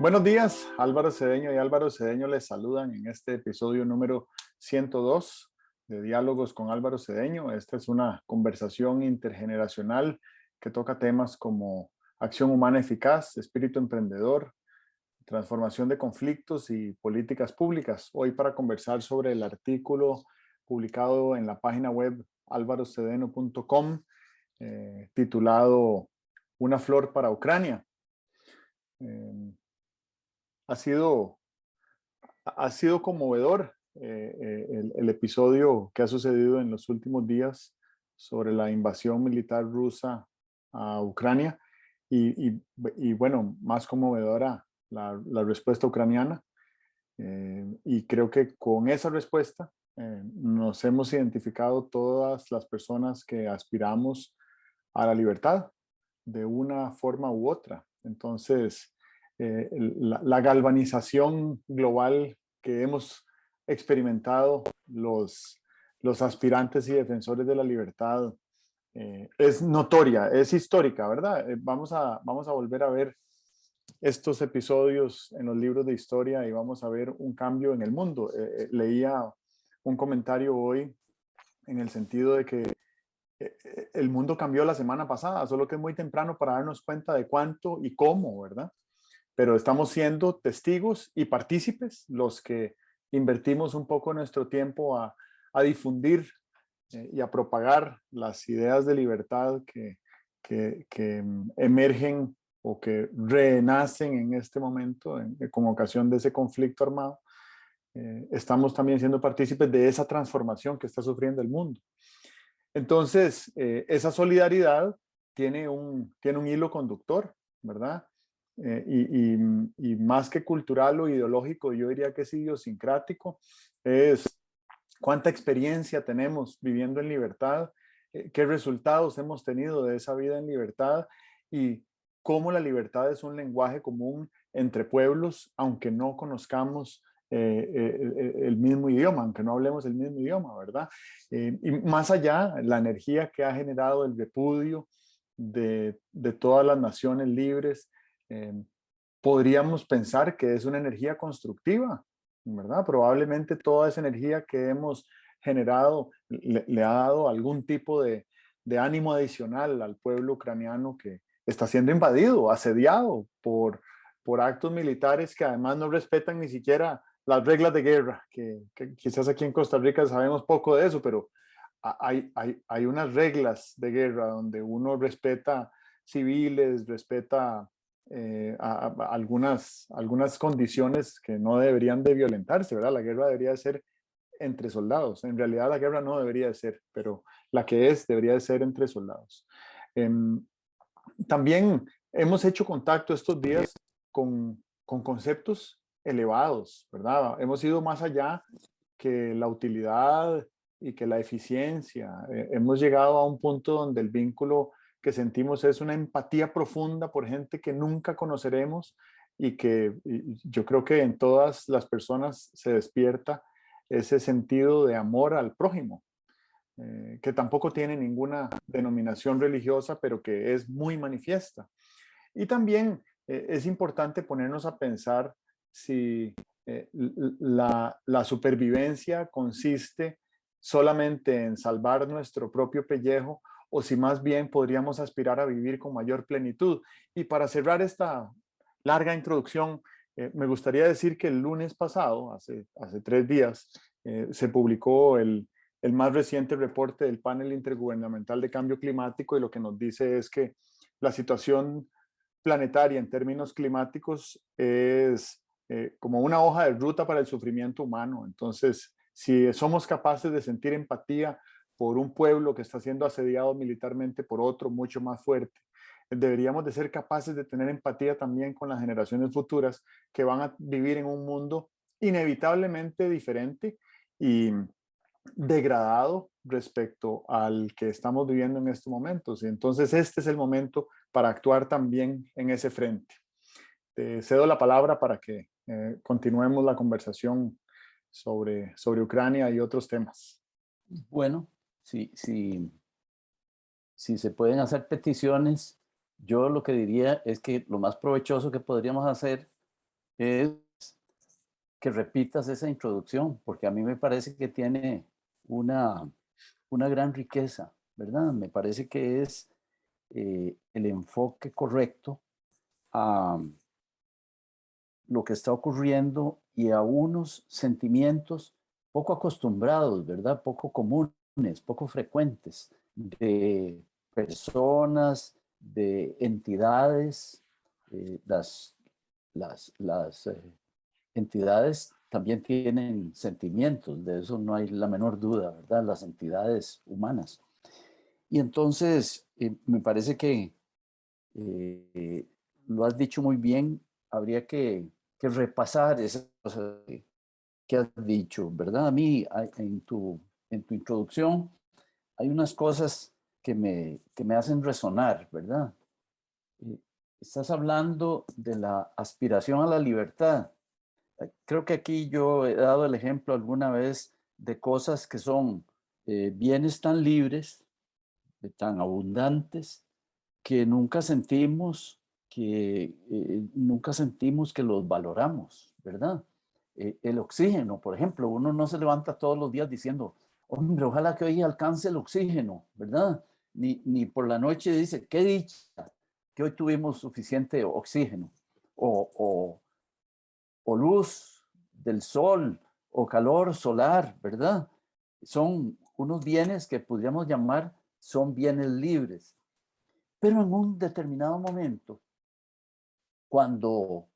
Buenos días, Álvaro Cedeño y Álvaro Cedeño les saludan en este episodio número 102 de Diálogos con Álvaro Cedeño. Esta es una conversación intergeneracional que toca temas como acción humana eficaz, espíritu emprendedor, transformación de conflictos y políticas públicas. Hoy para conversar sobre el artículo publicado en la página web alvarocedeno.com titulado Una flor para Ucrania. Eh, ha sido Ha sido conmovedor el episodio que ha sucedido en los últimos días sobre la invasión militar rusa a Ucrania y bueno, más conmovedora la respuesta ucraniana. Y creo que con esa respuesta nos hemos identificado todas las personas que aspiramos a la libertad de una forma u otra. Entonces, la galvanización global que hemos experimentado los aspirantes y defensores de la libertad es notoria, es histórica, ¿verdad? Vamos a volver a ver estos episodios en los libros de historia y vamos a ver un cambio en el mundo. Leía un comentario hoy en el sentido de que el mundo cambió la semana pasada, solo que es muy temprano para darnos cuenta de cuánto y cómo, ¿verdad? Pero estamos siendo testigos y partícipes los que invertimos un poco nuestro tiempo a difundir y a propagar las ideas de libertad que emergen o que renacen en este momento con ocasión de ese conflicto armado. Estamos también siendo partícipes de esa transformación que está sufriendo el mundo. Entonces, esa solidaridad tiene un hilo conductor, ¿verdad? Y más que cultural o ideológico, yo diría que es idiosincrático, es cuánta experiencia tenemos viviendo en libertad, qué resultados hemos tenido de esa vida en libertad y cómo la libertad es un lenguaje común entre pueblos, aunque no conozcamos el mismo idioma, aunque no hablemos el mismo idioma, ¿verdad? Y más allá, la energía que ha generado el repudio de todas las naciones libres, eh, podríamos pensar que es una energía constructiva, ¿verdad? Probablemente toda esa energía que hemos generado le ha dado algún tipo de ánimo adicional al pueblo ucraniano que está siendo invadido, asediado por actos militares que además no respetan ni siquiera las reglas de guerra, que quizás aquí en Costa Rica sabemos poco de eso, pero hay unas reglas de guerra donde uno respeta civiles, respeta algunas condiciones que no deberían de violentarse, ¿verdad? La guerra debería de ser entre soldados. En realidad la guerra no debería de ser, pero la que es debería de ser entre soldados. También hemos hecho contacto estos días con conceptos elevados, ¿verdad? Hemos ido más allá que la utilidad y que la eficiencia. Hemos llegado a un punto donde el vínculo que sentimos es una empatía profunda por gente que nunca conoceremos y yo creo que en todas las personas se despierta ese sentido de amor al prójimo, que tampoco tiene ninguna denominación religiosa, pero que es muy manifiesta. Y también es importante ponernos a pensar si la supervivencia consiste solamente en salvar nuestro propio pellejo o si más bien podríamos aspirar a vivir con mayor plenitud. Y para cerrar esta larga introducción, me gustaría decir que el lunes pasado, hace 3 días, se publicó el más reciente reporte del Panel Intergubernamental de Cambio Climático y lo que nos dice es que la situación planetaria en términos climáticos es como una hoja de ruta para el sufrimiento humano. Entonces, si somos capaces de sentir empatía por un pueblo que está siendo asediado militarmente por otro mucho más fuerte, deberíamos de ser capaces de tener empatía también con las generaciones futuras que van a vivir en un mundo inevitablemente diferente y degradado respecto al que estamos viviendo en estos momentos. Y entonces este es el momento para actuar también en ese frente. Te cedo la palabra para que continuemos la conversación sobre Ucrania y otros temas. Bueno, si se pueden hacer peticiones, yo lo que diría es que lo más provechoso que podríamos hacer es que repitas esa introducción, porque a mí me parece que tiene una, una gran riqueza, ¿verdad? Me parece que es el enfoque correcto a lo que está ocurriendo y a unos sentimientos poco acostumbrados, ¿verdad? Poco comunes, poco frecuentes de personas, de entidades. Las entidades también tienen sentimientos, de eso no hay la menor duda, ¿verdad? Las entidades humanas. Y entonces, me parece que lo has dicho muy bien, habría que repasar esas cosas que has dicho, ¿verdad? A mí, en tu introducción, hay unas cosas que me hacen resonar, ¿verdad? Eh, Estás hablando de la aspiración a la libertad. Creo que aquí yo he dado el ejemplo alguna vez de cosas que son bienes tan libres, tan abundantes, que nunca sentimos que los valoramos, ¿verdad? El oxígeno, por ejemplo, uno no se levanta todos los días diciendo, hombre, ojalá que hoy alcance el oxígeno, ¿verdad? Ni por la noche dice, qué dicha que hoy tuvimos suficiente oxígeno, o, o luz del sol, o calor solar, ¿verdad? Son unos bienes que podríamos llamar, son bienes libres. Pero en un determinado momento, cuando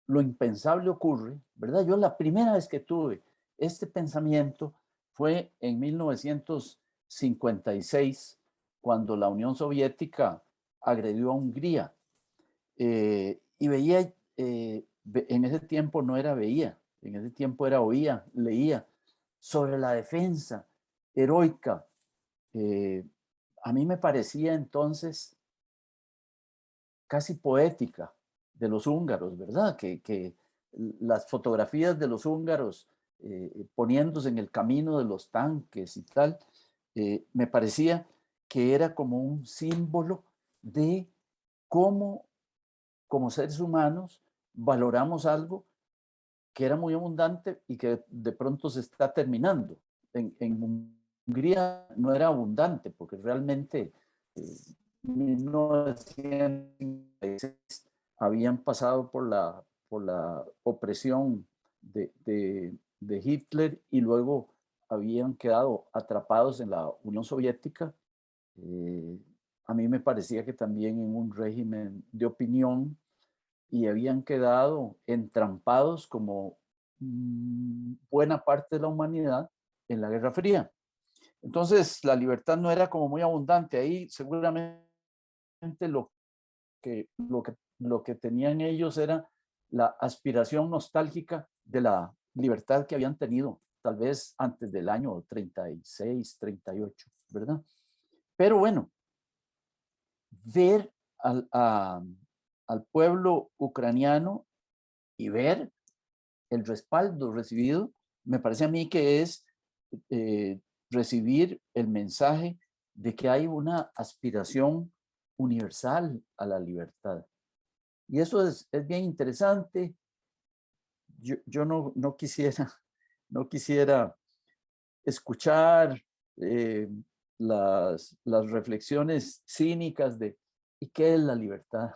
lo impensable ocurre, ¿verdad? Yo la primera vez que tuve este pensamiento fue en 1956, cuando la Unión Soviética agredió a Hungría. Y veía, en ese tiempo no era veía, en ese tiempo era oía, leía sobre la defensa heroica. Eh, a mí me parecía entonces casi poética de los húngaros, ¿verdad? Que las fotografías de los húngaros poniéndose en el camino de los tanques y tal, me parecía que era como un símbolo de cómo, como seres humanos, valoramos algo que era muy abundante y que de pronto se está terminando. En Hungría no era abundante, porque realmente 1956 habían pasado por la opresión de Hitler y luego habían quedado atrapados en la Unión Soviética. Eh, a mí me parecía que también en un régimen de opinión, y habían quedado entrampados como buena parte de la humanidad en la Guerra Fría. Entonces, la libertad no era como muy abundante. Ahí seguramente lo que tenían ellos era la aspiración nostálgica de la libertad que habían tenido, tal vez antes del año 36, 38, ¿verdad? Pero bueno, ver al pueblo ucraniano y ver el respaldo recibido, me parece a mí que es eh, recibir el mensaje de que hay una aspiración universal a la libertad. Y eso es bien interesante. Yo no quisiera, no quisiera escuchar eh, las reflexiones cínicas de ¿y qué es la libertad?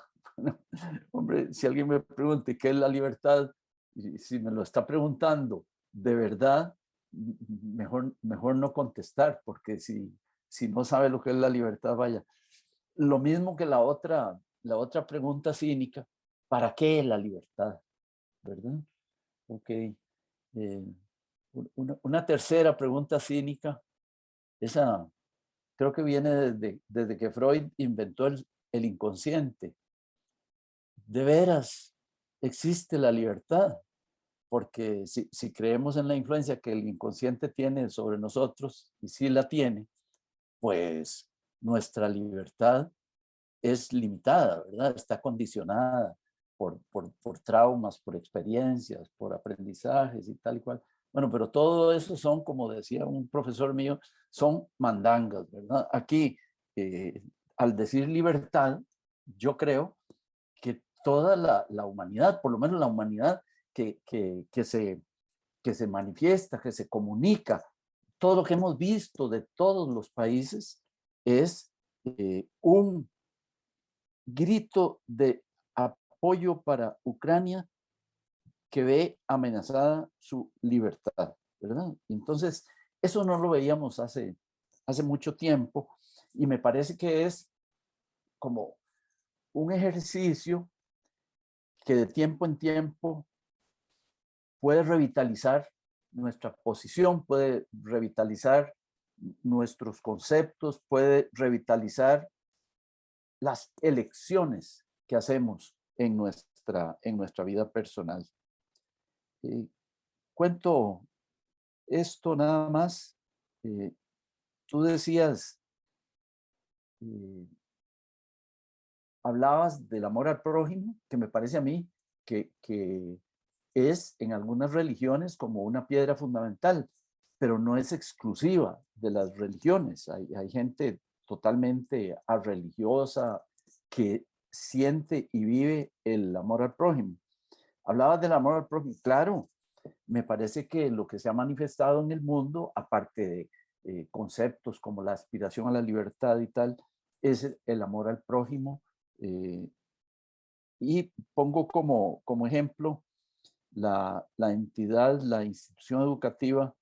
Hombre, si alguien me pregunta ¿qué es la libertad? Y si me lo está preguntando de verdad, mejor no contestar, porque si no sabe lo que es la libertad, vaya. Lo mismo que la otra pregunta cínica, ¿para qué la libertad? ¿Verdad? Ok. Una tercera pregunta cínica, esa creo que viene desde que Freud inventó el inconsciente. ¿De veras existe la libertad? Porque si creemos en la influencia que el inconsciente tiene sobre nosotros, y sí la tiene, pues nuestra libertad es limitada, ¿verdad? Está condicionada por traumas, por experiencias, por aprendizajes y tal y cual. Bueno, pero todo eso son, como decía un profesor mío, son mandangas, ¿verdad? Aquí, al decir libertad, yo creo que toda la humanidad, por lo menos la humanidad que se manifiesta, que se comunica. Todo lo que hemos visto de todos los países es un grito de apoyo para Ucrania que ve amenazada su libertad, ¿verdad? Entonces, eso no lo veíamos hace mucho tiempo y me parece que es como un ejercicio que de tiempo en tiempo puede revitalizar nuestra posición, puede revitalizar nuestros conceptos, puede revitalizar las elecciones que hacemos en nuestra vida personal. Cuento esto nada más. Tú decías, hablabas del amor al prójimo, que me parece a mí que es en algunas religiones como una piedra fundamental, pero no es exclusiva de las religiones. Hay gente totalmente religiosa que siente y vive el amor al prójimo. Hablabas del amor al prójimo. Claro, me parece que lo que se ha manifestado en el mundo, aparte de conceptos como la aspiración a la libertad y tal, es el amor al prójimo. Y pongo como ejemplo la entidad, la institución educativa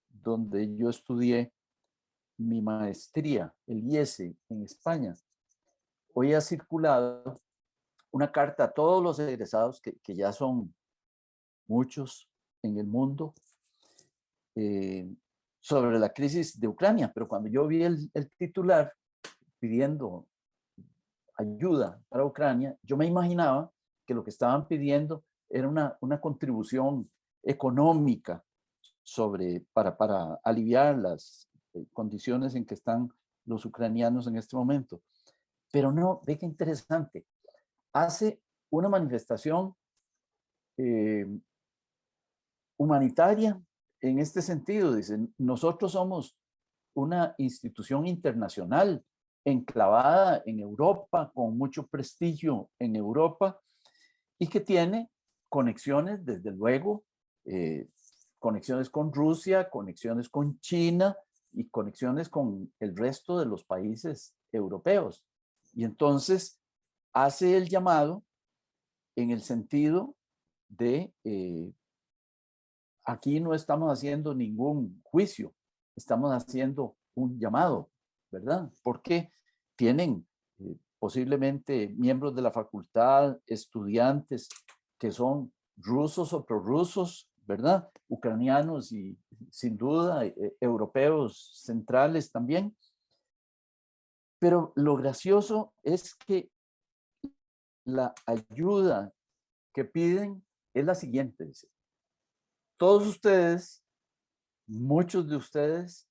donde yo estudié mi maestría, el IESE, en España. Hoy ha circulado una carta a todos los egresados, que ya son muchos en el mundo, sobre la crisis de Ucrania. Pero cuando yo vi el titular pidiendo ayuda para Ucrania, yo me imaginaba que lo que estaban pidiendo era una contribución económica para aliviar las condiciones en que están los ucranianos en este momento. Pero no, ve qué interesante. Hace una manifestación humanitaria en este sentido. Dicen, nosotros somos una institución internacional enclavada en Europa, con mucho prestigio en Europa y que tiene conexiones, desde luego, conexiones con Rusia, conexiones con China y conexiones con el resto de los países europeos. Y entonces hace el llamado en el sentido de aquí no estamos haciendo ningún juicio, estamos haciendo un llamado, ¿verdad? Porque tienen posiblemente miembros de la facultad, estudiantes que son rusos o prorrusos, ¿verdad? Ucranianos y sin duda europeos centrales también. Pero lo gracioso es que la ayuda que piden es la siguiente, dice. Todos ustedes, muchos de ustedes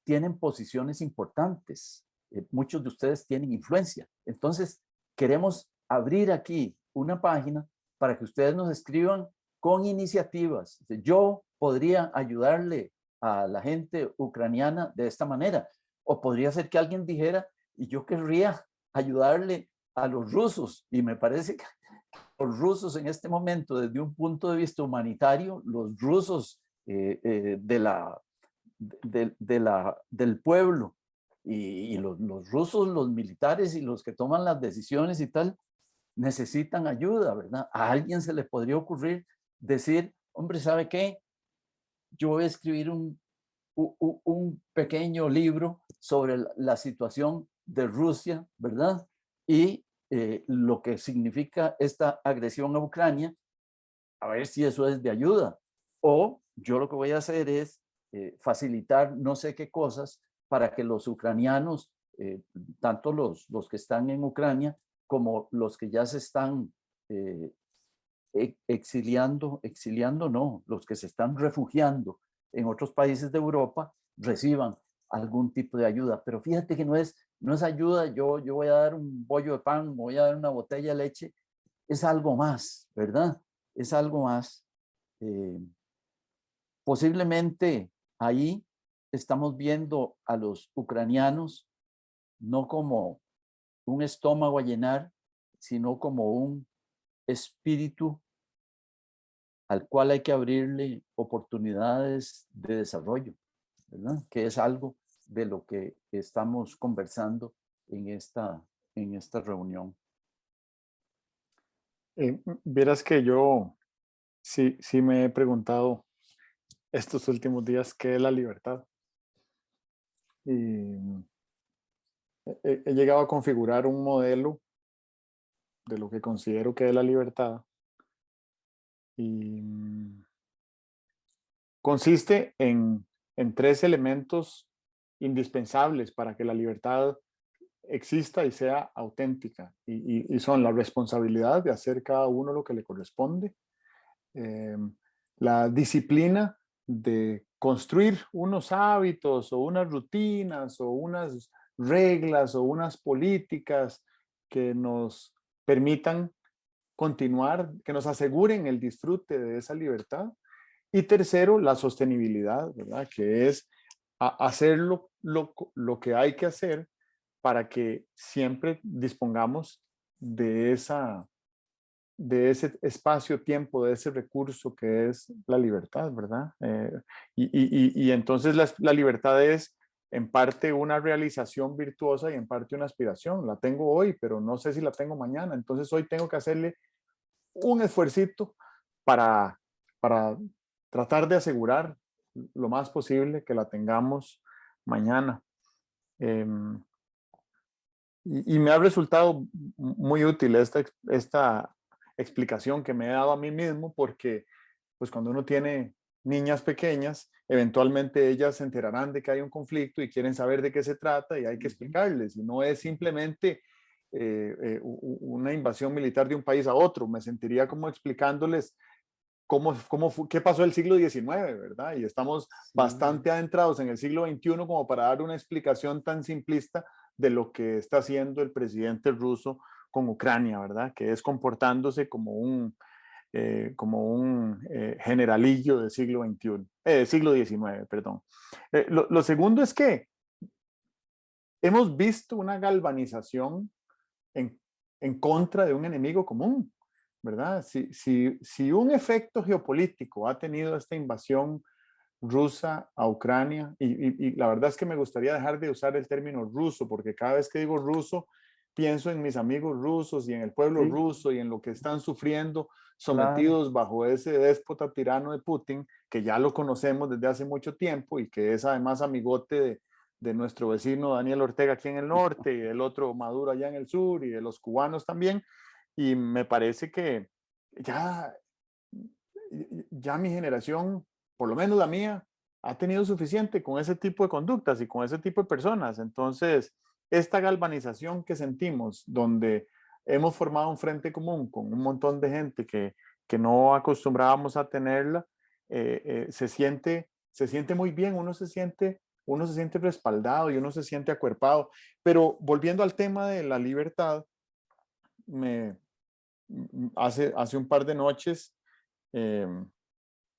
tienen posiciones importantes, muchos de ustedes tienen influencia. Entonces, queremos abrir aquí una página para que ustedes nos escriban con iniciativas. Yo podría ayudarle a la gente ucraniana de esta manera. O podría ser que alguien dijera, y yo querría ayudarle a los rusos. Y me parece que los rusos en este momento, desde un punto de vista humanitario, los rusos del pueblo y los rusos, los militares y los que toman las decisiones y tal, necesitan ayuda, ¿verdad? A alguien se le podría ocurrir decir, hombre, ¿sabe qué? Yo voy a escribir un pequeño libro sobre la situación de Rusia, ¿verdad? Y lo que significa esta agresión a Ucrania, a ver si eso es de ayuda. O yo lo que voy a hacer es facilitar no sé qué cosas para que los ucranianos, tanto los que están en Ucrania como los que ya se están exiliando no, los que se están refugiando en otros países de Europa, reciban algún tipo de ayuda. Pero fíjate que no es ayuda, yo voy a dar un bollo de pan, voy a dar una botella de leche, es algo más, ¿verdad? Es algo más. Posiblemente ahí estamos viendo a los ucranianos no como un estómago a llenar, sino como un espíritu al cual hay que abrirle oportunidades de desarrollo, ¿verdad? Que es algo de lo que estamos conversando en esta reunión. Vieras que yo sí me he preguntado estos últimos días qué es la libertad. Y he llegado a configurar un modelo de lo que considero que es la libertad. Y consiste en tres elementos indispensables para que la libertad exista y sea auténtica. Y son la responsabilidad de hacer cada uno lo que le corresponde, eh, la disciplina de construir unos hábitos o unas rutinas o unas reglas o unas políticas que nos permitan continuar, que nos aseguren el disfrute de esa libertad. Y tercero, la sostenibilidad, ¿verdad? Que es hacer lo que hay que hacer para que siempre dispongamos de ese espacio-tiempo, de ese recurso que es la libertad, ¿verdad? Y entonces la libertad es en parte una realización virtuosa y en parte una aspiración. La tengo hoy, pero no sé si la tengo mañana. Entonces hoy tengo que hacerle un esfuercito para tratar de asegurar lo más posible que la tengamos mañana. Y me ha resultado muy útil esta explicación que me he dado a mí mismo, porque pues cuando uno tiene niñas pequeñas, eventualmente ellas se enterarán de que hay un conflicto y quieren saber de qué se trata y hay que explicarles. Y no es simplemente una invasión militar de un país a otro. Me sentiría como explicándoles qué pasó el siglo XIX, ¿verdad? Y estamos bastante adentrados en el siglo XXI como para dar una explicación tan simplista de lo que está haciendo el presidente ruso con Ucrania, ¿verdad? Que es comportándose como un generalillo del siglo XXI, siglo XIX, perdón. Lo segundo es que hemos visto una galvanización en, en contra de un enemigo común, ¿verdad? Si un efecto geopolítico ha tenido esta invasión rusa a Ucrania, y la verdad es que me gustaría dejar de usar el término ruso, porque cada vez que digo ruso, pienso en mis amigos rusos y en el pueblo Sí, ruso y en lo que están sufriendo claro. sometidos bajo ese déspota tirano de Putin, que ya lo conocemos desde hace mucho tiempo y que es además amigote de nuestro vecino Daniel Ortega aquí en el norte y el otro Maduro allá en el sur y de los cubanos también. Y me parece que ya, ya mi generación, por lo menos la mía, ha tenido suficiente con ese tipo de conductas y con ese tipo de personas. Entonces, esta galvanización que sentimos, donde hemos formado un frente común con un montón de gente que no acostumbrábamos a tenerla, se siente muy bien, uno se siente respaldado y uno se siente acuerpado. Pero volviendo al tema de la libertad, me, hace un par de noches eh,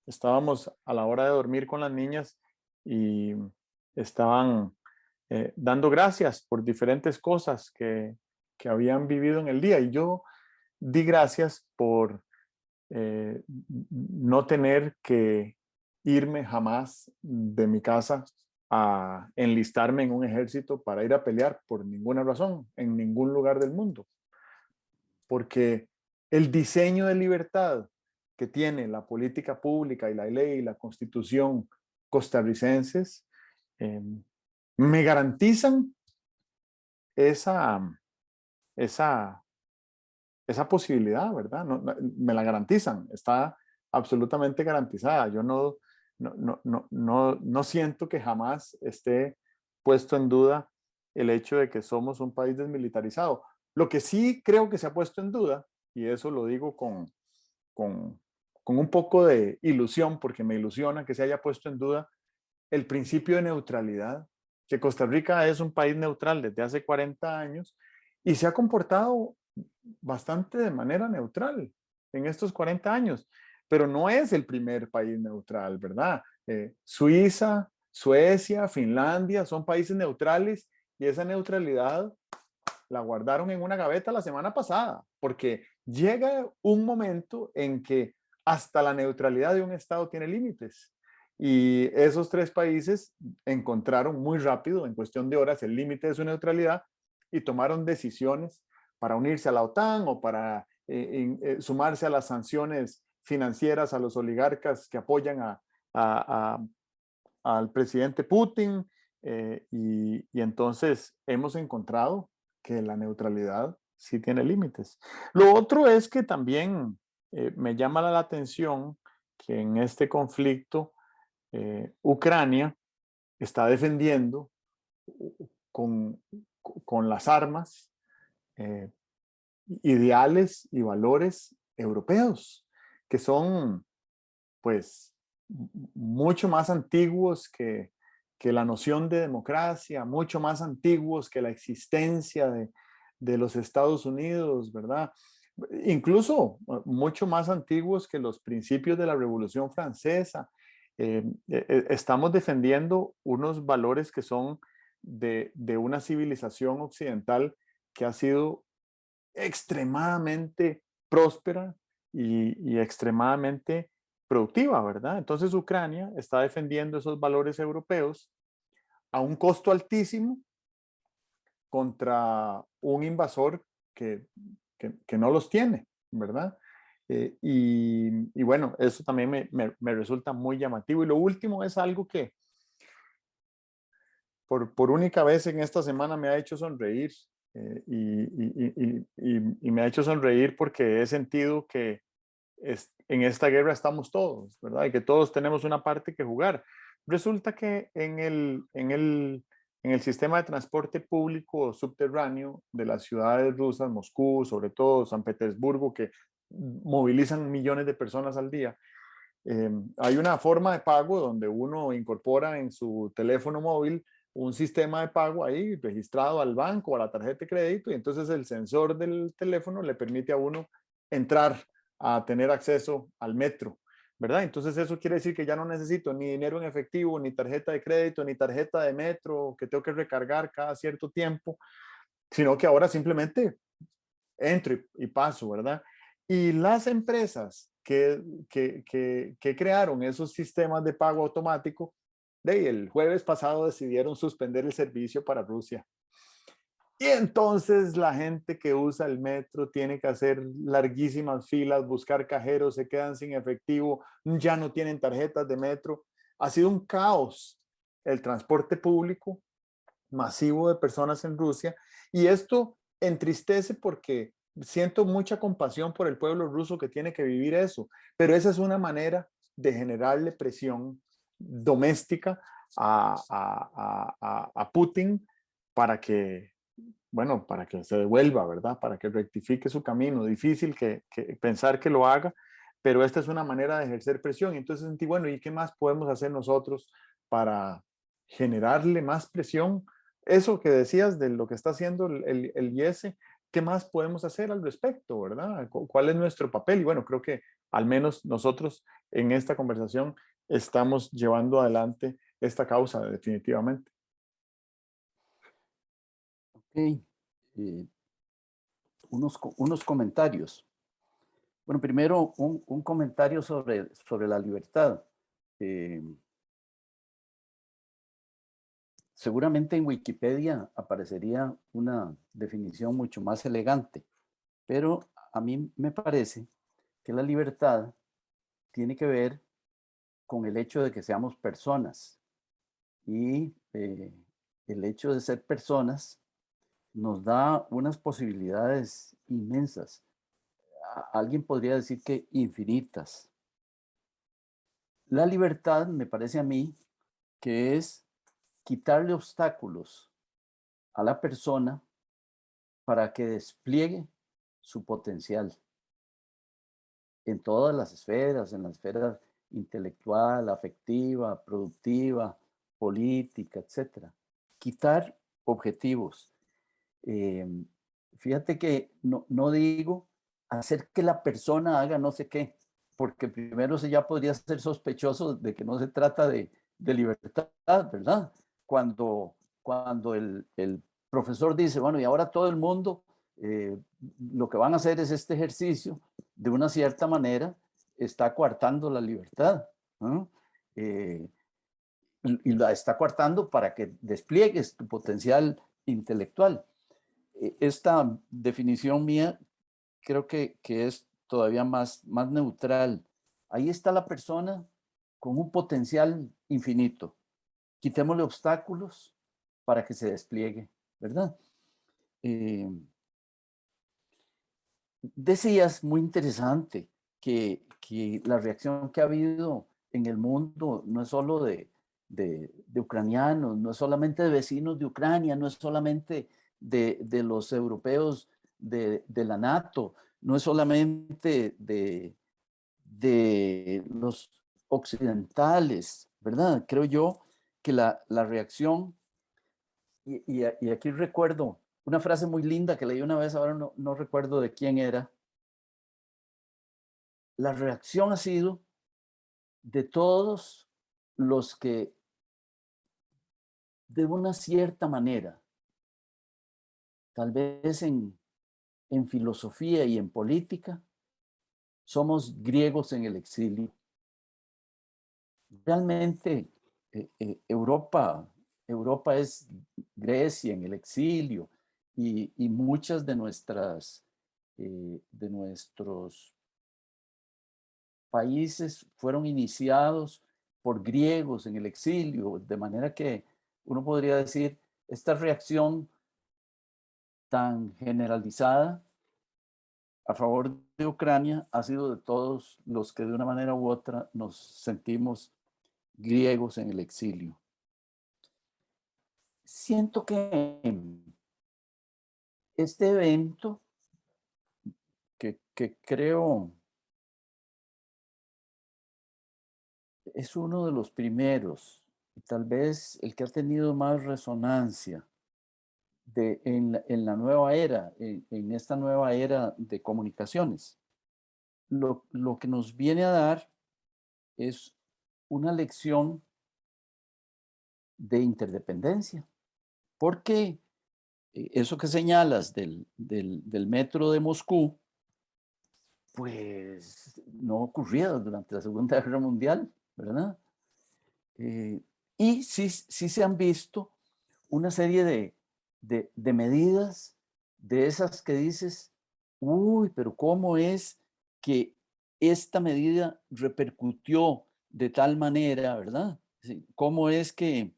estábamos a la hora de dormir con las niñas y estaban dando gracias por diferentes cosas que habían vivido en el día. Y yo di gracias por no tener que irme jamás de mi casa a enlistarme en un ejército para ir a pelear por ninguna razón, en ningún lugar del mundo. Porque el diseño de libertad que tiene la política pública y la ley y la constitución costarricenses eh, me garantizan esa, esa, esa posibilidad, ¿verdad? Me la garantizan, está absolutamente garantizada. Yo no siento que jamás esté puesto en duda el hecho de que somos un país desmilitarizado. Lo que sí creo que se ha puesto en duda, y eso lo digo con, con un poco de ilusión, porque me ilusiona que se haya puesto en duda el principio de neutralidad, que Costa Rica es un país neutral desde hace 40 años y se ha comportado bastante de manera neutral en estos 40 años, pero no es el primer país neutral, ¿verdad? Suiza, Suecia, Finlandia son países neutrales y esa neutralidad la guardaron en una gaveta la semana pasada, porque llega un momento en que hasta la neutralidad de un Estado tiene límites. Y esos tres países encontraron muy rápido, en cuestión de horas, el límite de su neutralidad y tomaron decisiones para unirse a la OTAN o para sumarse a las sanciones financieras a los oligarcas que apoyan a, al presidente Putin. Y entonces hemos encontrado que la neutralidad sí tiene límites. Lo otro es que también me llama la atención que en este conflicto Ucrania está defendiendo con, con las armas eh, ideales y valores europeos, que son pues mucho más antiguos que la noción de democracia, mucho más antiguos que la existencia de los Estados Unidos, ¿verdad? Incluso mucho más antiguos que los principios de la Revolución Francesa. Estamos defendiendo unos valores que son de una civilización occidental que ha sido extremadamente próspera y extremadamente productiva, ¿verdad? Entonces Ucrania está defendiendo esos valores europeos a un costo altísimo contra un invasor que no los tiene, ¿verdad? Y bueno, eso también me resulta muy llamativo. Y lo último es algo que por única vez en esta semana me ha hecho sonreír. Y me ha hecho sonreír porque he sentido que en esta guerra estamos todos, ¿verdad? Y que todos tenemos una parte que jugar. Resulta que en el sistema de transporte público subterráneo de las ciudades rusas, Moscú, sobre todo San Petersburgo, que movilizan millones de personas al día, hay una forma de pago donde uno incorpora en su teléfono móvil un sistema de pago ahí registrado al banco o a la tarjeta de crédito y entonces el sensor del teléfono le permite a uno entrar a tener acceso al metro, ¿verdad? Entonces eso quiere decir que ya no necesito ni dinero en efectivo, ni tarjeta de crédito, ni tarjeta de metro que tengo que recargar cada cierto tiempo, sino que ahora simplemente entro y paso, ¿verdad? Y las empresas que crearon esos sistemas de pago automático, el jueves pasado decidieron suspender el servicio para Rusia. Y entonces la gente que usa el metro tiene que hacer larguísimas filas, buscar cajeros, se quedan sin efectivo, ya no tienen tarjetas de metro. Ha sido un caos el transporte público masivo de personas en Rusia y esto entristece porque siento mucha compasión por el pueblo ruso que tiene que vivir eso, pero esa es una manera de generarle presión doméstica a Putin para que, bueno, para que se devuelva, ¿verdad? Para que rectifique su camino. Difícil que pensar que lo haga, pero esta es una manera de ejercer presión. Entonces sentí, bueno, ¿y qué más podemos hacer nosotros para generarle más presión? Eso que decías de lo que está haciendo el IS, ¿qué más podemos hacer al respecto, verdad? ¿Cuál es nuestro papel? Y bueno, creo que al menos nosotros en esta conversación estamos llevando adelante esta causa definitivamente. Ok, unos comentarios. Bueno, primero un comentario sobre la libertad. Eh, Seguramente en Wikipedia aparecería una definición mucho más elegante, pero a mí me parece que la libertad tiene que ver con el hecho de que seamos personas y el hecho de ser personas nos da unas posibilidades inmensas. Alguien podría decir que infinitas. La libertad me parece a mí que es quitarle obstáculos a la persona para que despliegue su potencial en todas las esferas, en la esfera intelectual, afectiva, productiva, política, etcétera. Quitar objetivos. Eh, Fíjate que no digo hacer que la persona haga no sé qué, porque primero se ya podría ser sospechoso de que no se trata de libertad, ¿verdad? Cuando el profesor dice, bueno, y ahora todo el mundo eh, lo que van a hacer es este ejercicio, de una cierta manera, está coartando la libertad, ¿no? Y la está coartando para que despliegues tu potencial intelectual. Esta definición mía creo que es todavía más neutral. Ahí está la persona con un potencial infinito. Quitémosle obstáculos para que se despliegue, ¿verdad? Eh, Decías, muy interesante, que la reacción que ha habido en el mundo no es solo de ucranianos, no es solamente de vecinos de Ucrania, no es solamente de los europeos de la NATO, no es solamente de los occidentales, ¿verdad? Creo yo que la reacción, y aquí recuerdo una frase muy linda que leí una vez, ahora no recuerdo de quién era. La reacción ha sido de todos los que, de una cierta manera, tal vez en filosofía y en política, somos griegos en el exilio. Realmente Europa es Grecia en el exilio, y muchas de nuestros países fueron iniciados por griegos en el exilio, de manera que uno podría decir, esta reacción tan generalizada a favor de Ucrania ha sido de todos los que de una manera u otra nos sentimos griegos en el exilio. Siento que este evento, que creo es uno de los primeros, y tal vez el que ha tenido más resonancia en la nueva era, en esta nueva era de comunicaciones. Lo que nos viene a dar es una lección de interdependencia, porque eso que señalas del metro de Moscú, pues no ocurría durante la Segunda Guerra Mundial, ¿verdad? Y sí se han visto una serie de medidas, de esas que dices, uy, pero ¿cómo es que esta medida repercutió de tal manera, verdad? Sí, ¿cómo es que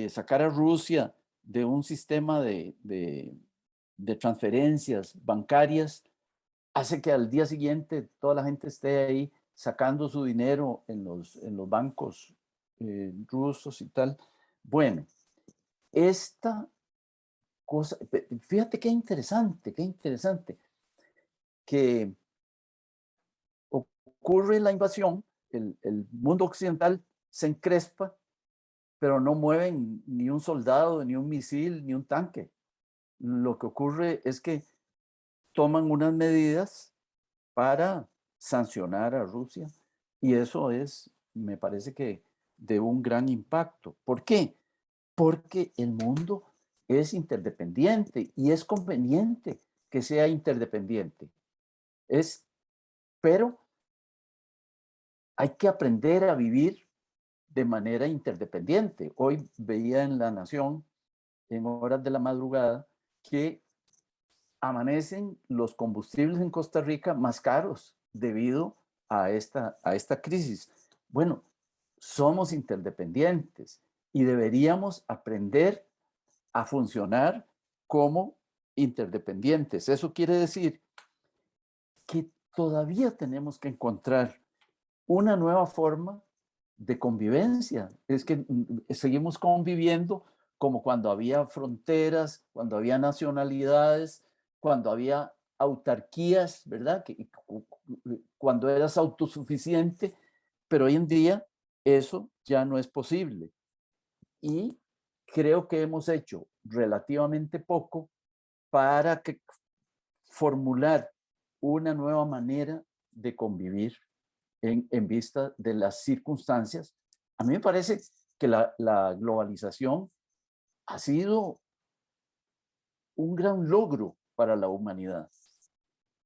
sacar a Rusia de un sistema de transferencias bancarias hace que al día siguiente toda la gente esté ahí sacando su dinero en los bancos rusos y tal? Bueno, esta cosa, fíjate qué interesante, que ocurre la invasión, el mundo occidental se encrespa, pero no mueven ni un soldado, ni un misil, ni un tanque. Lo que ocurre es que toman unas medidas para sancionar a Rusia, y eso es, me parece que de un gran impacto. ¿Por qué? Porque el mundo es interdependiente y es conveniente que sea interdependiente. Pero hay que aprender a vivir de manera interdependiente. Hoy veía en La Nación, en horas de la madrugada, que amanecen los combustibles en Costa Rica más caros debido a esta crisis. Bueno, somos interdependientes y deberíamos aprender a funcionar como interdependientes. Eso quiere decir que todavía tenemos que encontrar una nueva forma de convivencia. Es que seguimos conviviendo como cuando había fronteras, cuando había nacionalidades, cuando había autarquías, ¿verdad? Cuando eras autosuficiente, pero hoy en día eso ya no es posible. Y creo que hemos hecho relativamente poco para formular una nueva manera de convivir en vista de las circunstancias. A mí me parece que la globalización ha sido un gran logro para la humanidad.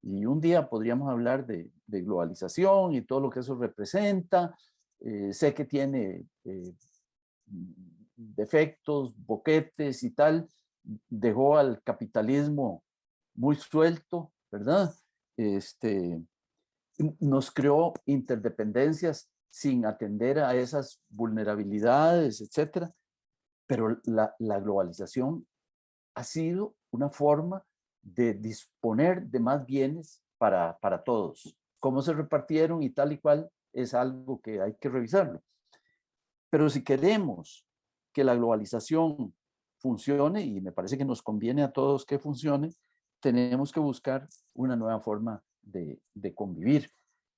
Y un día podríamos hablar de globalización y todo lo que eso representa. Sé que tiene defectos, boquetes y tal. Dejó al capitalismo muy suelto, ¿verdad? Nos creó interdependencias sin atender a esas vulnerabilidades, etcétera. Pero la globalización ha sido una forma de disponer de más bienes para todos. Cómo se repartieron y tal y cual es algo que hay que revisarlo. Pero si queremos que la globalización funcione, y me parece que nos conviene a todos que funcione, tenemos que buscar una nueva forma de convivir,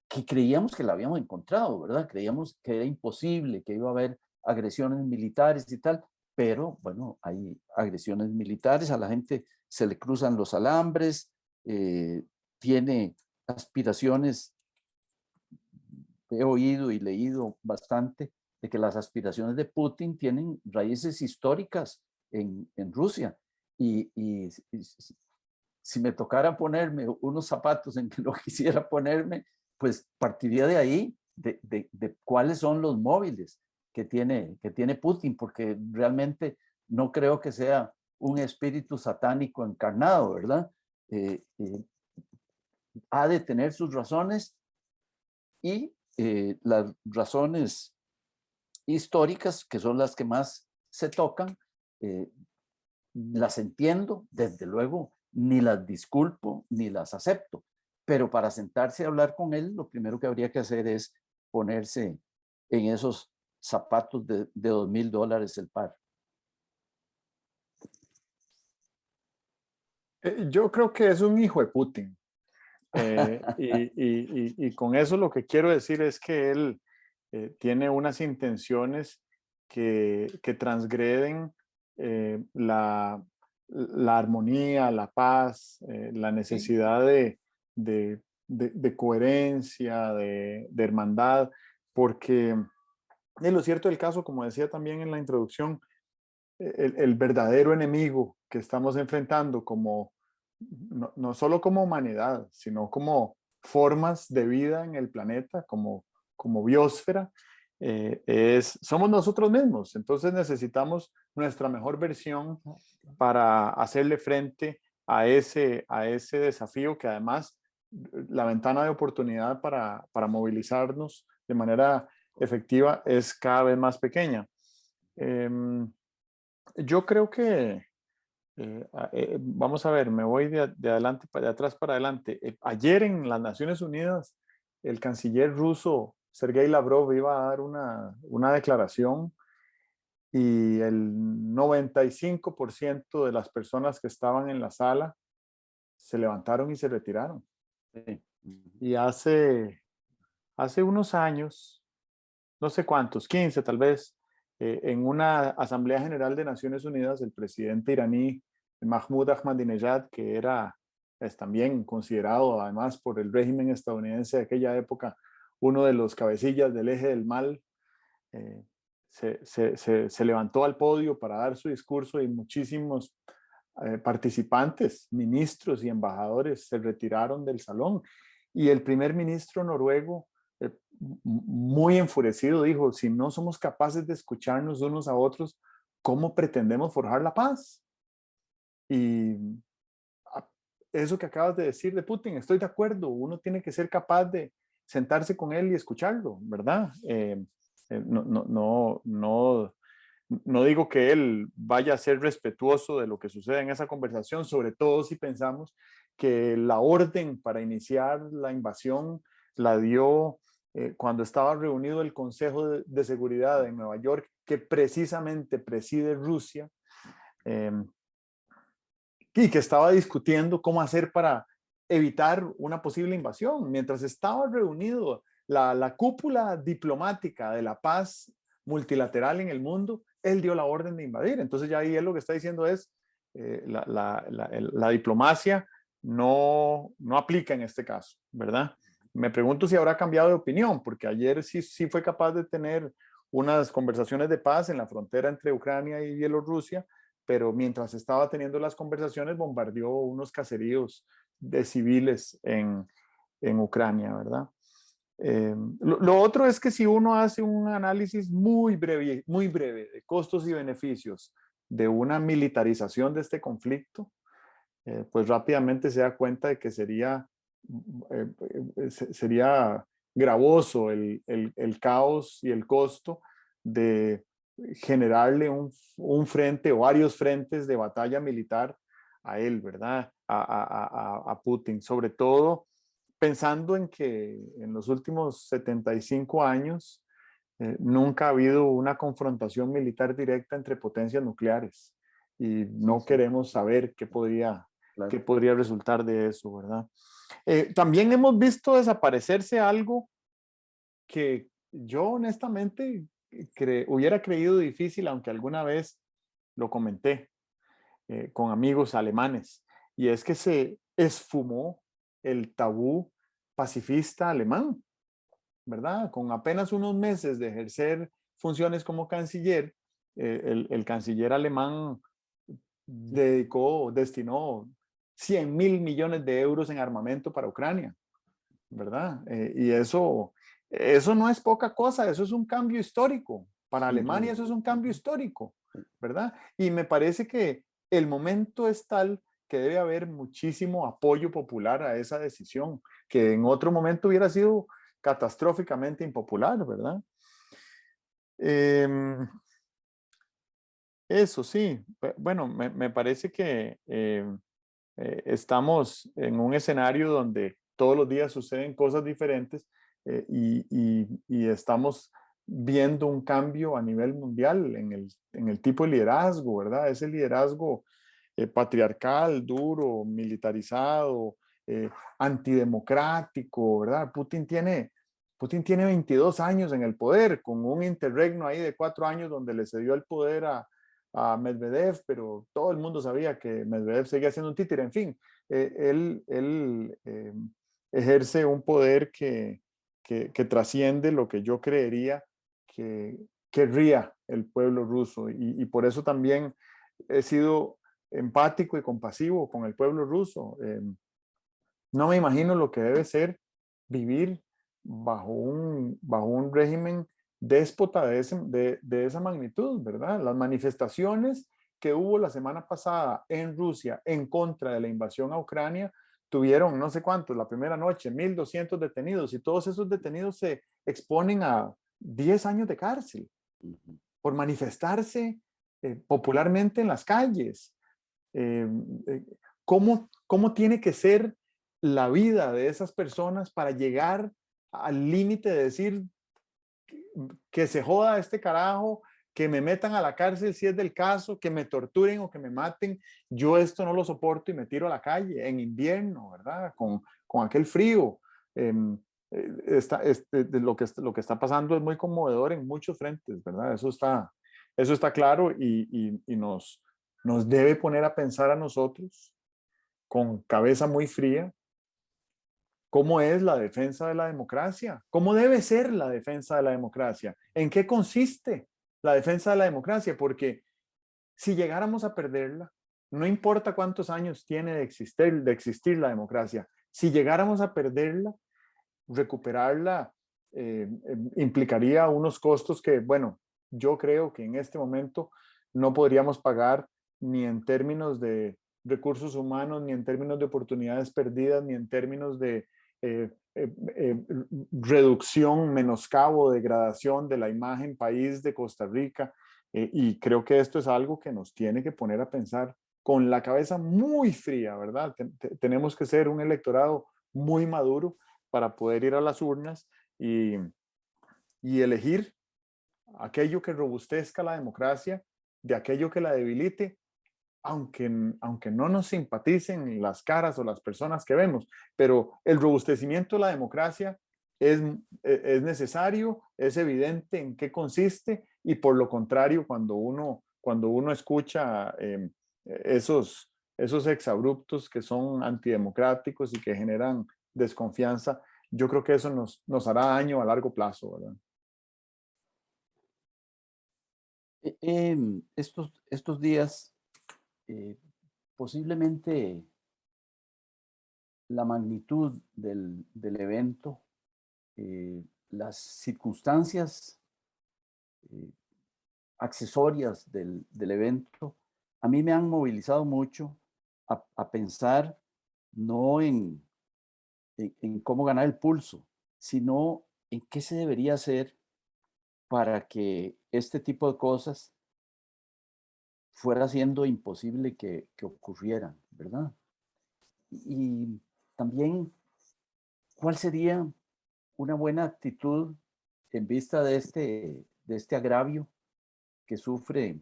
que creíamos que la habíamos encontrado, ¿verdad? Creíamos que era imposible, que iba a haber agresiones militares y tal, pero bueno, hay agresiones militares, a la gente se le cruzan los alambres, tiene aspiraciones, he oído y leído bastante de que las aspiraciones de Putin tienen raíces históricas en Rusia. Y si me tocara ponerme unos zapatos en que no quisiera ponerme, pues partiría de ahí, de cuáles son los móviles que tiene Putin, porque realmente no creo que sea un espíritu satánico encarnado, ¿verdad? Ha de tener sus razones y las razones históricas, que son las que más se tocan, las entiendo, desde luego, ni las disculpo, ni las acepto, pero para sentarse a hablar con él, lo primero que habría que hacer es ponerse en esos zapatos de $2,000 el par. Yo creo que es un hijo de Putin. Y con eso lo que quiero decir es que él tiene unas intenciones que transgreden la armonía, la paz, la Sí, necesidad de coherencia, de hermandad, porque lo cierto del caso, como decía también en la introducción, el verdadero enemigo que estamos enfrentando como no solo como humanidad, sino como formas de vida en el planeta, como biosfera, somos nosotros mismos. Entonces necesitamos nuestra mejor versión para hacerle frente a ese desafío que además la ventana de oportunidad para movilizarnos de manera efectiva es cada vez más pequeña. Yo creo que vamos a ver, me voy de adelante de atrás para adelante. Ayer en las Naciones Unidas, el canciller ruso Sergei Lavrov iba a dar una declaración y el 95% de las personas que estaban en la sala se levantaron y se retiraron. sí. Y hace unos años, no sé cuántos, 15 tal vez, en una Asamblea General de Naciones Unidas, el presidente iraní Mahmoud Ahmadinejad, que era también considerado además por el régimen estadounidense de aquella época uno de los cabecillas del eje del mal, se levantó al podio para dar su discurso y muchísimos participantes, ministros y embajadores se retiraron del salón. Y el primer ministro noruego, muy enfurecido, dijo, si no somos capaces de escucharnos unos a otros, ¿cómo pretendemos forjar la paz? Y eso que acabas de decir de Putin, estoy de acuerdo, uno tiene que ser capaz de sentarse con él y escucharlo, ¿verdad? No digo que él vaya a ser respetuoso de lo que sucede en esa conversación, sobre todo si pensamos que la orden para iniciar la invasión la dio cuando estaba reunido el Consejo de Seguridad en Nueva York, que precisamente preside Rusia, y que estaba discutiendo cómo hacer para evitar una posible invasión. Mientras estaba reunido la cúpula diplomática de la paz multilateral en el mundo, él dio la orden de invadir. Entonces ya ahí él lo que está diciendo es, la diplomacia no aplica en este caso, ¿verdad? Me pregunto si habrá cambiado de opinión, porque ayer sí fue capaz de tener unas conversaciones de paz en la frontera entre Ucrania y Bielorrusia, pero mientras estaba teniendo las conversaciones bombardeó unos caseríos de civiles en Ucrania, ¿verdad? Lo otro es que si uno hace un análisis muy breve de costos y beneficios de una militarización de este conflicto, pues rápidamente se da cuenta de que sería gravoso el caos y el costo de generarle un frente o varios frentes de batalla militar a él, ¿verdad? A Putin, sobre todo pensando en que en los últimos 75 años nunca ha habido una confrontación militar directa entre potencias nucleares y no Sí, queremos saber qué claro. podría resultar de eso, ¿verdad? También hemos visto desaparecerse algo que yo honestamente hubiera creído difícil, aunque alguna vez lo comenté con amigos alemanes, y es que se esfumó el tabú pacifista alemán, ¿verdad? Con apenas unos meses de ejercer funciones como canciller, el canciller alemán destinó 100.000 millones de euros en armamento para Ucrania, ¿verdad? Y eso no es poca cosa, eso es un cambio histórico. Para Sin Alemania duda. eso es un cambio Ujú. histórico, ¿verdad? Y me parece que el momento es tal que debe haber muchísimo apoyo popular a esa decisión, que en otro momento hubiera sido catastróficamente impopular, ¿verdad? Em, Eso sí, bueno, me parece que estamos en un escenario donde todos los días suceden cosas diferentes y estamos viendo un cambio a nivel mundial en el tipo de liderazgo, ¿verdad? Ese liderazgo patriarcal, duro, militarizado, eh, antidemocrático, ¿verdad? Putin tiene 22 años en el poder, con un interregno ahí de 4 años donde le cedió el poder a Medvedev, pero todo el mundo sabía que Medvedev seguía siendo un títere. En fin, él ejerce un poder que trasciende lo que yo creería que querría el pueblo ruso. Y por eso también he sido empático y compasivo con el pueblo ruso. No me imagino lo que debe ser vivir bajo un régimen déspota de esa magnitud, ¿verdad? Las manifestaciones que hubo la semana pasada en Rusia en contra de la invasión a Ucrania tuvieron no sé cuántos, la primera noche, 1.200 detenidos, y todos esos detenidos se exponen a 10 años de cárcel Ujú. por manifestarse popularmente en las calles. Eh, eh, ¿Cómo tiene que ser la vida de esas personas para llegar al límite de decir que se joda este carajo, que me metan a la cárcel si es del caso, que me torturen o que me maten? Yo esto no lo soporto y me tiro a la calle en invierno, ¿verdad? Con aquel frío. Eh, lo que está pasando es muy conmovedor en muchos frentes, ¿verdad? Eso está claro y nos debe poner a pensar a nosotros con cabeza muy fría cómo es la defensa de la democracia, cómo debe ser la defensa de la democracia, en qué consiste la defensa de la democracia, porque si llegáramos a perderla, no importa cuántos años tiene de existir la democracia, si llegáramos a perderla, recuperarla implicaría unos costos que, bueno, yo creo que en este momento no podríamos pagar ni en términos de recursos humanos, ni en términos de oportunidades perdidas, ni en términos de eh, eh, eh, reducción, menoscabo, degradación de la imagen país de Costa Rica. Y creo que esto es algo que nos tiene que poner a pensar con la cabeza muy fría, ¿verdad? Tenemos que ser un electorado muy maduro para poder ir a las urnas y elegir aquello que robustezca la democracia de aquello que la debilite, aunque no nos simpaticen las caras o las personas que vemos, pero el robustecimiento de la democracia es necesario, es evidente en qué consiste, y por lo contrario, cuando uno escucha esos exabruptos que son antidemocráticos y que generan desconfianza, yo creo que eso nos hará daño a largo plazo, ¿verdad? Estos días eh, posiblemente la magnitud del evento, las circunstancias eh, accesorias del evento, a mí me han movilizado mucho a pensar no en cómo ganar el pulso, sino en qué se debería hacer para que este tipo de cosas fuera siendo imposible que ocurrieran, ¿verdad? Y también, ¿cuál sería una buena actitud en vista de este agravio que sufre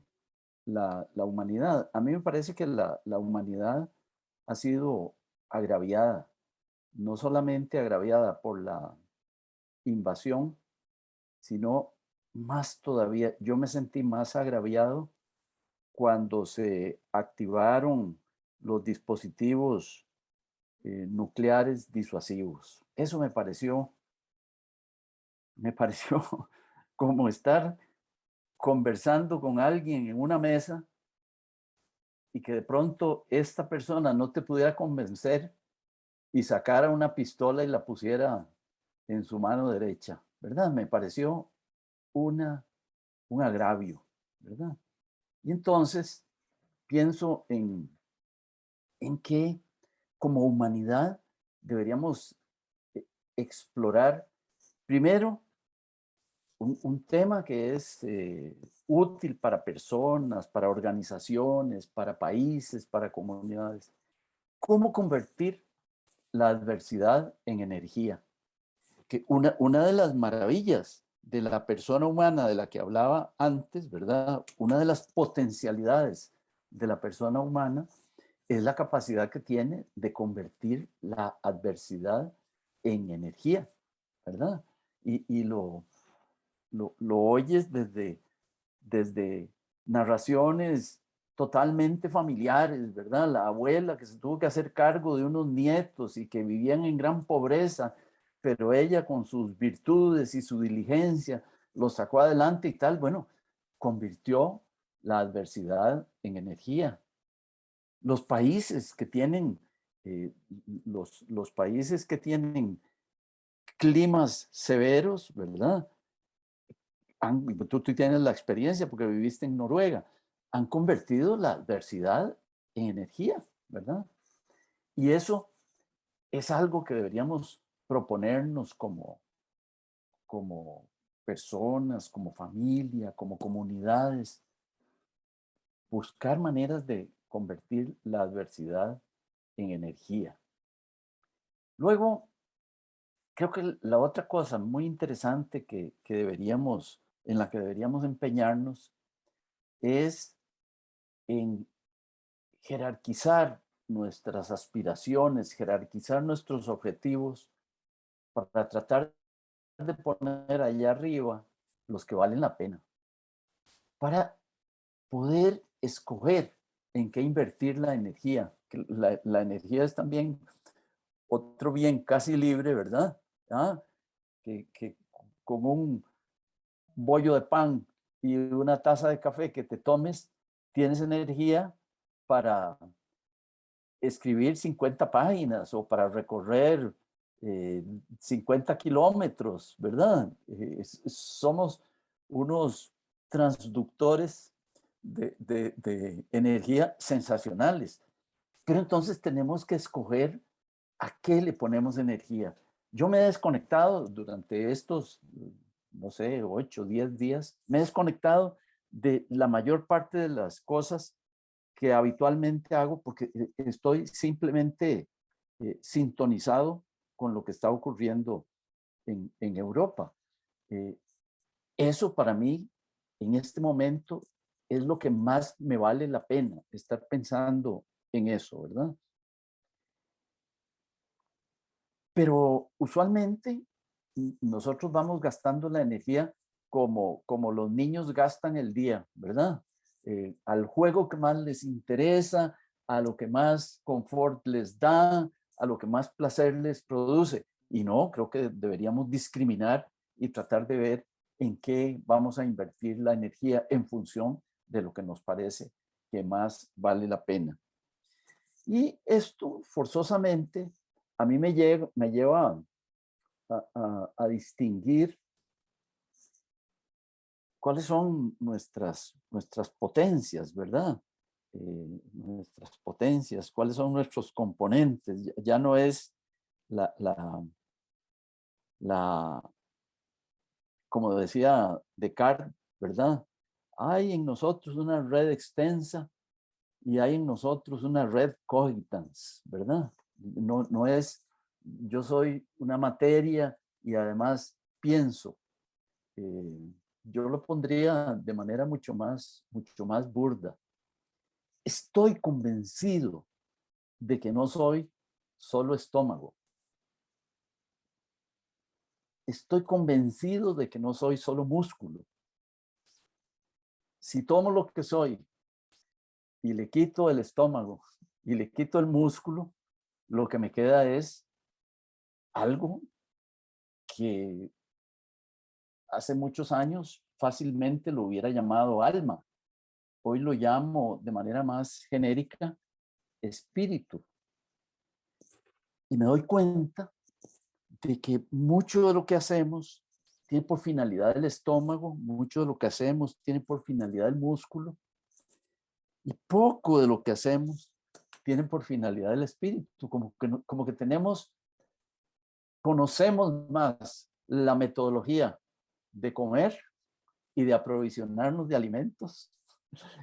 la humanidad? A mí me parece que la humanidad ha sido agraviada, no solamente agraviada por la invasión, sino más todavía. Yo me sentí más agraviado cuando se activaron los dispositivos nucleares disuasivos. Eso me pareció como estar conversando con alguien en una mesa y que de pronto esta persona no te pudiera convencer y sacara una pistola y la pusiera en su mano derecha, ¿verdad? Me pareció una, un agravio, ¿verdad? Y entonces pienso en que como humanidad deberíamos explorar primero un tema que es útil para personas, para organizaciones, para países, para comunidades. ¿Cómo convertir la adversidad en energía? Que una de las maravillas de la persona humana de la que hablaba antes, ¿verdad? Una de las potencialidades de la persona humana es la capacidad que tiene de convertir la adversidad en energía, ¿verdad? Y lo oyes desde narraciones totalmente familiares, ¿verdad? La abuela que se tuvo que hacer cargo de unos nietos y que vivían en gran pobreza, pero ella con sus virtudes y su diligencia los sacó adelante y tal. Bueno, convirtió la adversidad en energía. Los países que tienen, eh, los países que tienen climas severos, ¿verdad? Tú tienes la experiencia porque viviste en Noruega, han convertido la adversidad en energía, ¿verdad? Y eso es algo que deberíamos proponernos como personas, como familia, como comunidades, buscar maneras de convertir la adversidad en energía. Luego, creo que la otra cosa muy interesante en la que deberíamos empeñarnos es en jerarquizar nuestras aspiraciones, jerarquizar nuestros objetivos para tratar de poner allá arriba los que valen la pena, para poder escoger en qué invertir la energía. Que la energía es también otro bien casi libre, ¿verdad? ¿Ah? Que con un bollo de pan y una taza de café que te tomes, tienes energía para escribir 50 páginas o para recorrer 50 kilómetros, ¿verdad? Somos unos transductores de energía sensacionales. Pero entonces tenemos que escoger a qué le ponemos energía. Yo me he desconectado durante estos, no sé, 8, 10 días, me he desconectado de la mayor parte de las cosas que habitualmente hago porque estoy simplemente sintonizado con lo que está ocurriendo en Europa. Eh, Eso para mí, en este momento, es lo que más me vale la pena, estar pensando en eso, ¿verdad? Pero usualmente nosotros vamos gastando la energía como los niños gastan el día, ¿verdad? Al juego que más les interesa, a lo que más confort les da, a lo que más placer les produce. Y no, creo que deberíamos discriminar y tratar de ver en qué vamos a invertir la energía en función de lo que nos parece que más vale la pena. Y esto forzosamente a mí me lleva a distinguir cuáles son nuestras potencias, ¿verdad? Nuestras potencias, cuáles son nuestros componentes. Ya no es la, como decía Descartes, ¿verdad? Hay en nosotros una red extensa y hay en nosotros una red cogitans, ¿verdad? No es yo soy una materia y además pienso. Yo lo pondría de manera mucho más burda. Estoy convencido de que no soy solo estómago. Estoy convencido de que no soy solo músculo. Si tomo lo que soy y le quito el estómago y le quito el músculo, lo que me queda es algo que hace muchos años fácilmente lo hubiera llamado alma. Hoy lo llamo de manera más genérica espíritu. Y me doy cuenta de que mucho de lo que hacemos tiene por finalidad el estómago, mucho de lo que hacemos tiene por finalidad el músculo, y poco de lo que hacemos tiene por finalidad el espíritu, como que conocemos más la metodología de comer y de aprovisionarnos de alimentos.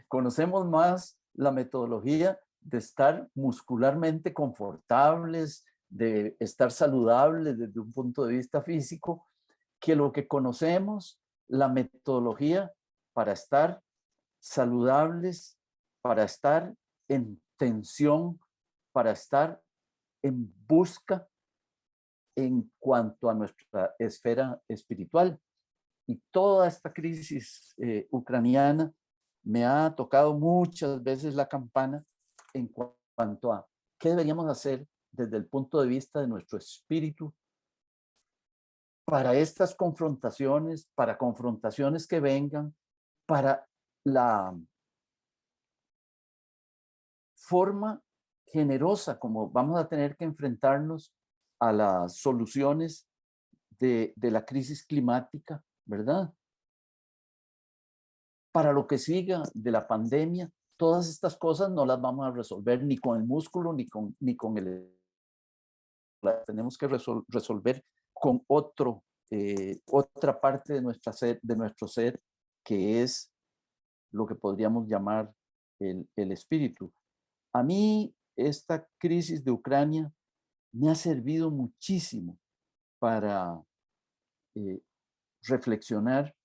Conocemos más la metodología de estar muscularmente confortables, de estar saludables desde un punto de vista físico, que lo que conocemos, la metodología para estar saludables, para estar en tensión, para estar en busca en cuanto a nuestra esfera espiritual. Y toda esta crisis ucraniana me ha tocado muchas veces la campana en cuanto a qué deberíamos hacer desde el punto de vista de nuestro espíritu para estas confrontaciones, para confrontaciones que vengan, para la forma generosa como vamos a tener que enfrentarnos a las soluciones de la crisis climática, ¿verdad? Para lo que siga de la pandemia, todas estas cosas no las vamos a resolver ni con el músculo ni con el... Las tenemos que resolver con otra parte de nuestro ser, que es lo que podríamos llamar el espíritu. A mí esta crisis de Ucrania me ha servido muchísimo para reflexionar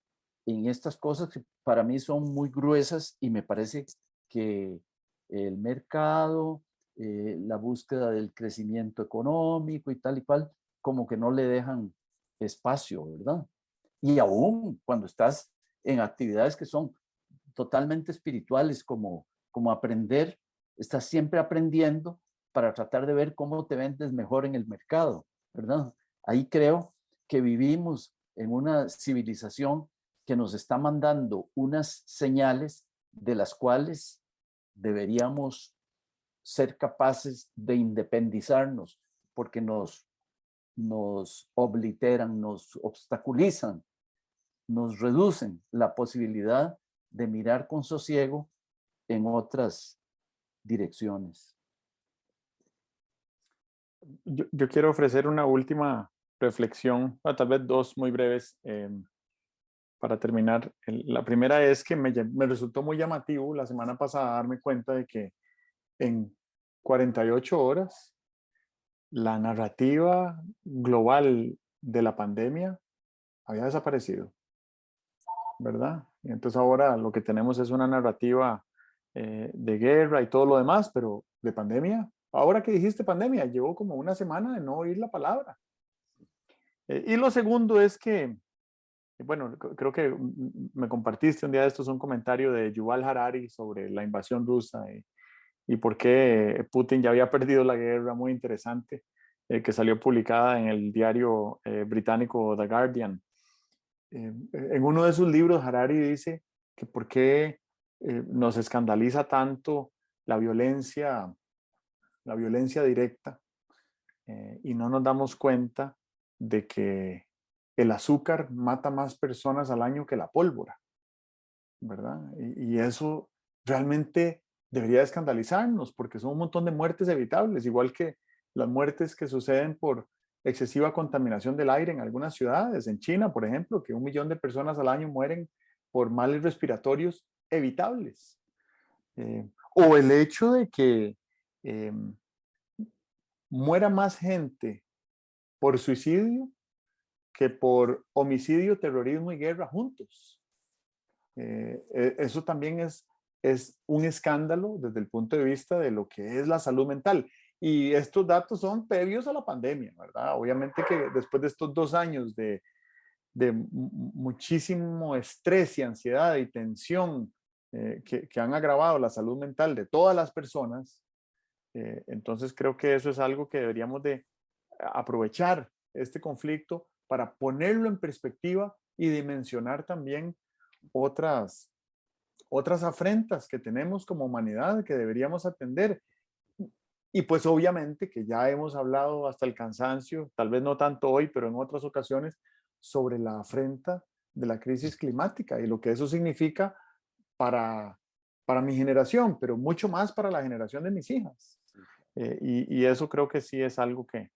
en estas cosas que para mí son muy gruesas, y me parece que el mercado, la búsqueda del crecimiento económico y tal y cual, como que no le dejan espacio, ¿verdad? Y aún cuando estás en actividades que son totalmente espirituales, como aprender, estás siempre aprendiendo para tratar de ver cómo te vendes mejor en el mercado, ¿verdad? Ahí creo que vivimos en una civilización que nos está mandando unas señales de las cuales deberíamos ser capaces de independizarnos, porque nos obliteran, nos obstaculizan, nos reducen la posibilidad de mirar con sosiego en otras direcciones. Yo quiero ofrecer una última reflexión, tal vez dos muy breves, para terminar. La primera es que me resultó muy llamativo la semana pasada darme cuenta de que en 48 horas la narrativa global de la pandemia había desaparecido, ¿verdad? Y entonces ahora lo que tenemos es una narrativa de guerra y todo lo demás, pero de pandemia. Ahora que dijiste pandemia, llevo como una semana de no oír la palabra. Y lo segundo es que, bueno, creo que me compartiste un día de estos un comentario de Yuval Harari sobre la invasión rusa y por qué Putin ya había perdido la guerra, muy interesante, que salió publicada en el diario británico The Guardian. En uno de sus libros, Harari dice que por qué nos escandaliza tanto la violencia directa, y no nos damos cuenta de que el azúcar mata más personas al año que la pólvora, ¿verdad? Y eso realmente debería escandalizarnos porque son un montón de muertes evitables, igual que las muertes que suceden por excesiva contaminación del aire en algunas ciudades, en China, por ejemplo, que 1 millón de personas al año mueren por males respiratorios evitables. O el hecho de que eh, muera más gente por suicidio que por homicidio, terrorismo y guerra juntos. Eso también es un escándalo desde el punto de vista de lo que es la salud mental. Y estos datos son previos a la pandemia, ¿verdad? Obviamente que después de estos 2 años de muchísimo estrés y ansiedad y tensión que han agravado la salud mental de todas las personas, entonces creo que eso es algo que deberíamos de aprovechar este conflicto para ponerlo en perspectiva y dimensionar también otras, otras afrentas que tenemos como humanidad que deberíamos atender. Y pues obviamente que ya hemos hablado hasta el cansancio, tal vez no tanto hoy, pero en otras ocasiones, sobre la afrenta de la crisis climática y lo que eso significa para, para mi generación, pero mucho más para la generación de mis hijas. Y eso creo que sí es algo que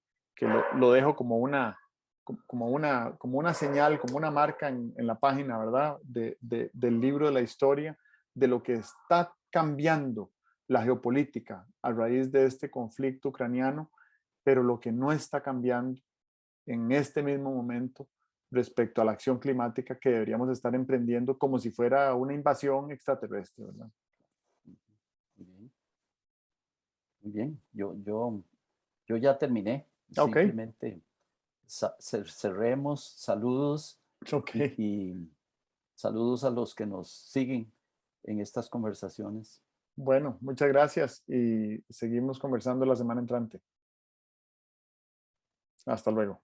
lo dejo como una señal, como una marca en la página, ¿verdad? Del libro de la historia, de lo que está cambiando la geopolítica a raíz de este conflicto ucraniano, pero lo que no está cambiando en este mismo momento respecto a la acción climática que deberíamos estar emprendiendo como si fuera una invasión extraterrestre, ¿verdad? Muy bien, muy bien. Yo ya terminé. Ok, Simplemente cerremos. Saludos ok. y saludos a los que nos siguen en estas conversaciones. Bueno, muchas gracias y seguimos conversando la semana entrante. Hasta luego.